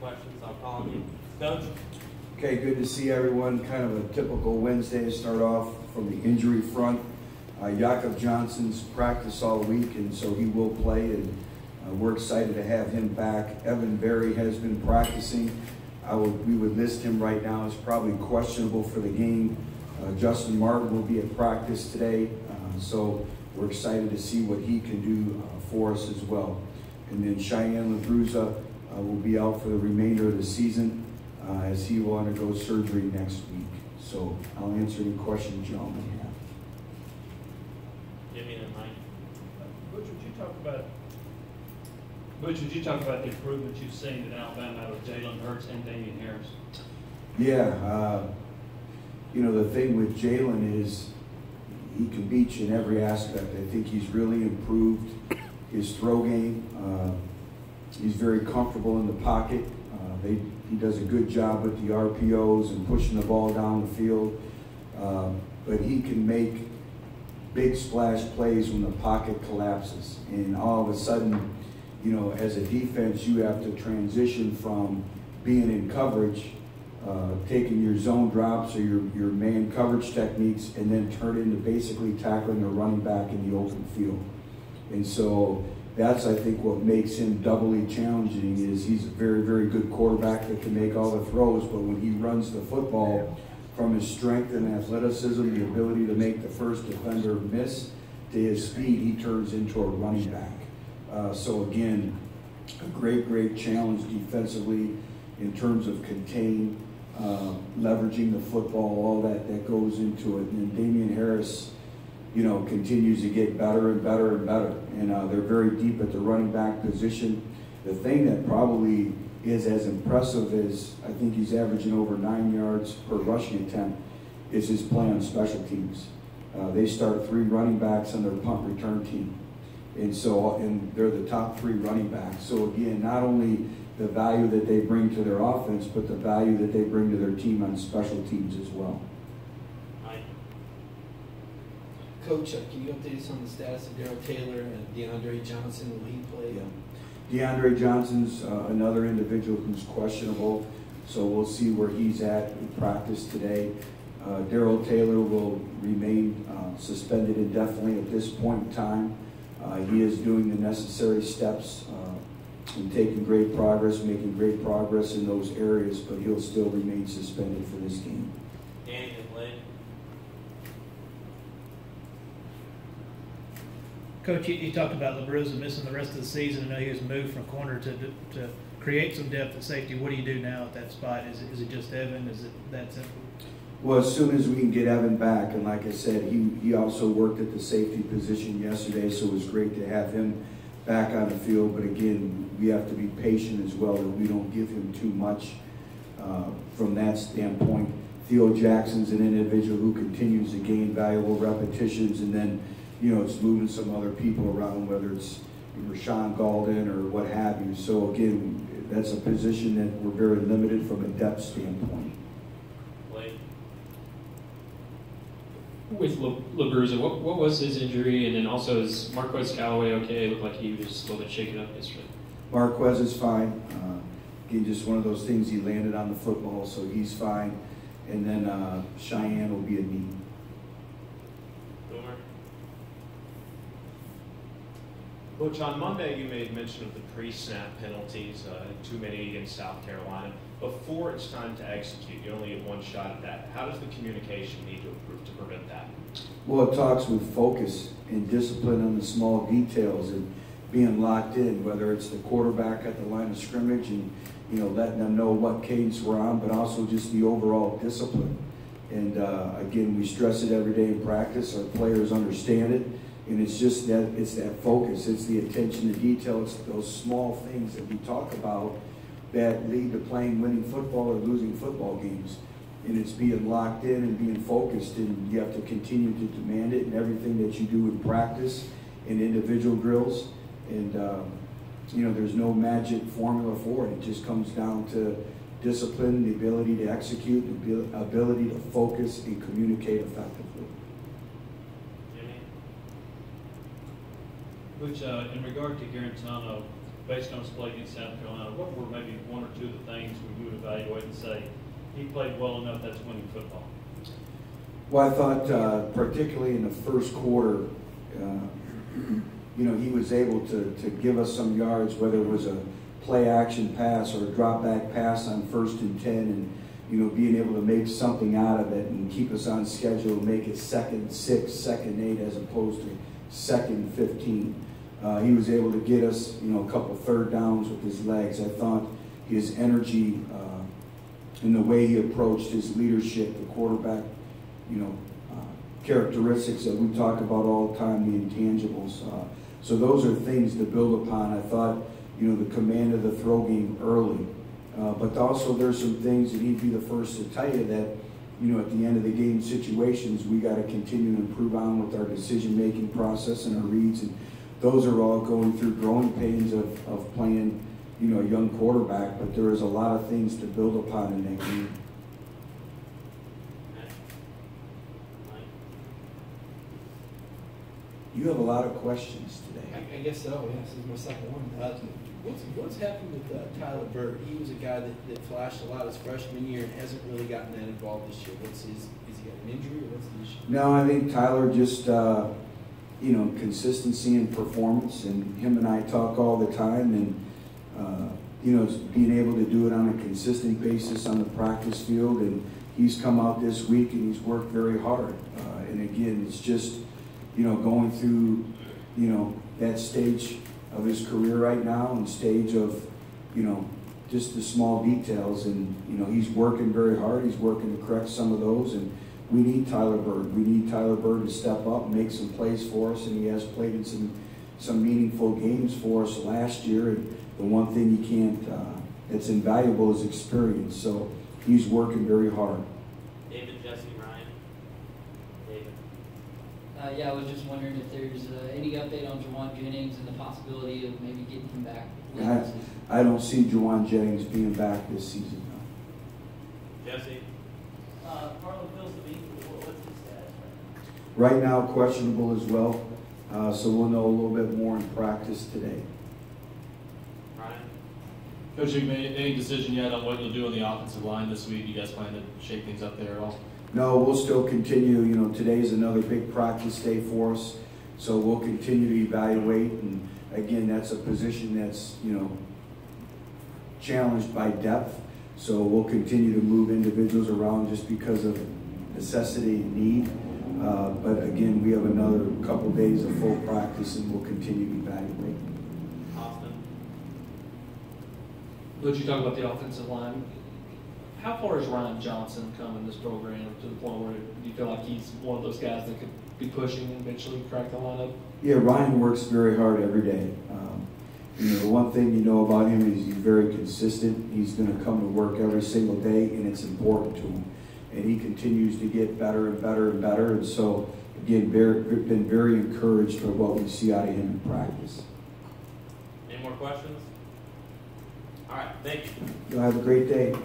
questions. I'll call on you. Coach? Okay, good to see everyone. Kind of a typical Wednesday. Start off from the injury front. Jakob Johnson's practiced all week, and so he will play, and we're excited to have him back. Evan Berry has been practicing. We would list him right now as probably questionable for the game. Justin Martin will be at practice today, so we're excited to see what he can do for us as well. And then Cheyenne LaBruza will be out for the remainder of the season as he will undergo surgery next week. So I'll answer any questions y'all may have. Jimmy and Mike. Butch, would you talk about the improvement you've seen in Alabama out of Jalen Hurts and Damian Harris? Yeah, the thing with Jalen is he can beat you in every aspect. I think he's really improved his throw game. He's very comfortable in the pocket. He does a good job with the RPOs and pushing the ball down the field. But he can make big splash plays when the pocket collapses. And all of a sudden, as a defense, you have to transition from being in coverage, taking your zone drops or your man coverage techniques, and then turn into basically tackling a running back in the open field. And so that's, I think, what makes him doubly challenging is he's a very, very good quarterback that can make all the throws, but when he runs the football, from his strength and athleticism, the ability to make the first defender miss, to his speed, he turns into a running back. So again, a great, great challenge defensively in terms of contain, leveraging the football, all that goes into it. And Damian Harris, continues to get better and better and better. And they're very deep at the running back position. The thing that probably is as impressive as, I think he's averaging over 9 yards per rushing attempt, is his play on special teams. They start 3 running backs on their punt return team. And they're the top 3 running backs. So again, not only the value that they bring to their offense, but the value that they bring to their team on special teams as well. Coach, can you update us on the status of Darrell Taylor and DeAndre Johnson? Will he play? Yeah. DeAndre Johnson's another individual who's questionable, so we'll see where he's at in practice today. Darrell Taylor will remain suspended indefinitely at this point in time. He is doing the necessary steps and making great progress in those areas, but he'll still remain suspended for this game. Danny and Blake. Coach, you talked about LaBruza missing the rest of the season. I know he was moved from corner to create some depth at safety. What do you do now at that spot? Is it just Evan? Is it that simple? Well, as soon as we can get Evan back, and like I said, he also worked at the safety position yesterday, so it was great to have him back on the field. But again, we have to be patient as well, that we don't give him too much from that standpoint. Theo Jackson's an individual who continues to gain valuable repetitions, and then it's moving some other people around, whether it's Rashawn Golden or what have you. So again, that's a position that we're very limited from a depth standpoint. With LaBruza, what was his injury, and then also is Marquess Callaway okay? It looked like he was just a little bit shaken up yesterday. Marquess is fine. Again, just one of those things, he landed on the football, so he's fine. And then Cheyenne will be a knee. Butch, on Monday you made mention of the pre-snap penalties, too many against South Carolina. Before it's time to execute, you only get one shot at that. How does the communication need to improve to prevent that? Well, it talks with focus and discipline on the small details and being locked in, whether it's the quarterback at the line of scrimmage and letting them know what cadence we're on, but also just the overall discipline. And again, we stress it every day in practice. Our players understand it. And it's just that focus, it's the attention to detail, it's those small things that we talk about that lead to playing winning football or losing football games. And it's being locked in and being focused, and you have to continue to demand it in everything that you do in practice, in individual drills. And there's no magic formula for it. It just comes down to discipline, the ability to execute, the ability to focus and communicate effectively. Which, in regard to Garantano, based on his play against South Carolina, what were maybe one or two of the things we would evaluate and say, he played well enough, that's winning football? Well, I thought particularly in the first quarter, he was able to give us some yards, whether it was a play action pass or a drop back pass on 1st and 10, and being able to make something out of it and keep us on schedule, make it 2nd 6, 2nd 8 as opposed to 2nd 15. He was able to get us, a couple 3rd downs with his legs. I thought his energy and the way he approached his leadership, the quarterback, characteristics that we talk about all the time, the intangibles. So those are things to build upon. I thought, the command of the throw game early. But also there's some things that he'd be the first to tell you that, at the end of the game situations, we got to continue to improve on with our decision-making process and our reads. And those are all going through growing pains of playing, a young quarterback. But there is a lot of things to build upon in that game. You have a lot of questions today. I guess so. Yeah, this is my second one. What's happened with Tyler Berg? He was a guy that flashed a lot his freshman year and hasn't really gotten that involved this year. Is he got an injury or what's the issue? No, I think Tyler just, consistency and performance, and him and I talk all the time, and, being able to do it on a consistent basis on the practice field, and he's come out this week and he's worked very hard. And again, it's just, going through, that stage of his career right now and stage of, just the small details. And, he's working very hard. He's working to correct some of those. And we need Tyler Berg. We need Tyler Berg to step up and make some plays for us. And he has played in some meaningful games for us last year. And the one thing you can't, that's invaluable is experience. So he's working very hard. David, Jesse, Ryan. David. Yeah, I was just wondering if there's any update on Juwan Jennings and the possibility of maybe getting him back. I don't see Juwan Jennings being back this season. No. Jesse. Marlon Phil's the what's his status Right now, questionable as well. So we'll know a little bit more in practice today. Ryan. Coach, have you made any decision yet on what you'll do on the offensive line this week? You guys plan to shake things up there at all? No, we'll still continue. Today's another big practice day for us. So we'll continue to evaluate. And again, that's a position that's, challenged by depth. So we'll continue to move individuals around just because of necessity and need. But again, we have another couple days of full practice and we'll continue to evaluate. Austin. Would you talk about the offensive line? How far has Ryan Johnson come in this program to the point where you feel like he's one of those guys that could be pushing and eventually crack the lineup? Yeah, Ryan works very hard every day. The one thing you know about him is he's very consistent. He's going to come to work every single day, and it's important to him. And he continues to get better and better and better. And so, again, been very encouraged by what we see out of him in practice. Any more questions? All right, thank you. You'll have a great day.